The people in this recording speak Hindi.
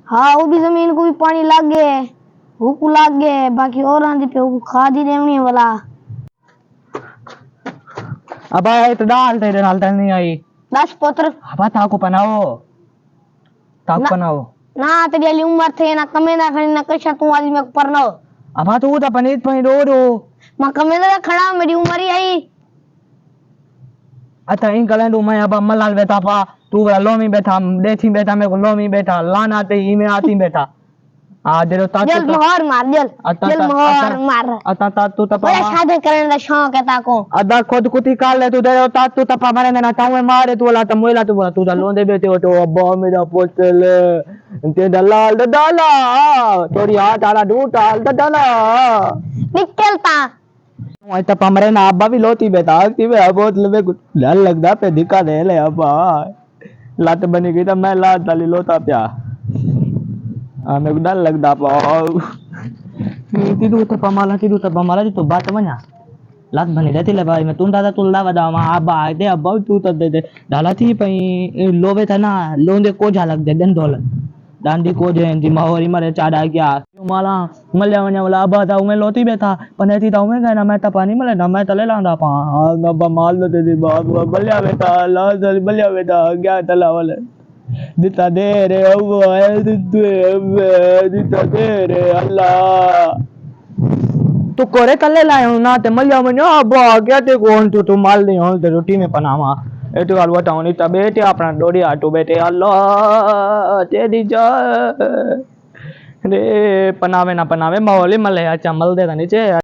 हाँ वो भी जमीन को भी पानी लाग गए, भूख लाग गए, बाकी और आंधी पे वो खाद ही देवनी वाला। अब आए तो डाल तेरे नाल नहीं आई 10 पुत्र अब ताको पनाओ ना तेरी वाली उम्र थे ना कमेदा खड़ी ना कशा तू आज मैं परनो अब तू तो पनीत पनी रो मैं कमेदा खड़ा मेरी उम्र ही आई। अच्छा इन कलेंडू मैं अब मलाल बैठा पा तू लोमी बैठा देसी बैठा मेरे को लोमी बैठा लाना आते ही में आती बैठा आ दे ता जल मोहर मार जल मोहर मार अता ता तू तपा बड़ा शादी करने का शौक है ताको अदा खुद कुती काल ले तू दे ता तू तपा मारे ना ताऊ मारे तू वाला तमोला तू बोला तू दा लोंदे बेटे हो तो अब्बा मेरा पोतल ते दलाल दलाला तोरी हाथ आला डूटाल दलाला निकलता मैं तपा मारे ना अब्बा भी लोती बेटा आती बे बहुत लबे डर लगदा पे दिखा दे ले अब्बा लत बनी गई तो मैं लात डाली लोता प्या मेरे को डर लगता पाओ तीदू तो पमाला तो बात मना लात बनी रहती ले भाई मैं तुम दादा तुलदा बदा मा आबा दे अब तू तो दे डाला थी पई लोबे था ना लोंदे को झालक दे दन डॉलर डांडी को जे जी माहौरी मारे चाड़ा क्या माला मल्या वने वाला आबा था मैं लोती बैठा पने थी तो मैं गना मैं तपानी मले ना मैं तले लांदा पा ना माल लो दे बाप बल्या बेटा ला बल्या बेटा क्या तला वाले दिता दे रे दिता दे रे अल्लाह तू कोरे कल्ले लाए हो ना ते मल्या में अब गया ते कौन तू माल नहीं हो ते रोटी में पनामा एटू अलवा टाउनी तबे ते अपना डोडी आटू बेटे अल्लाह तेरी जा रे पनावे ना पनावे मौली मले अच्छा मल दे नीचे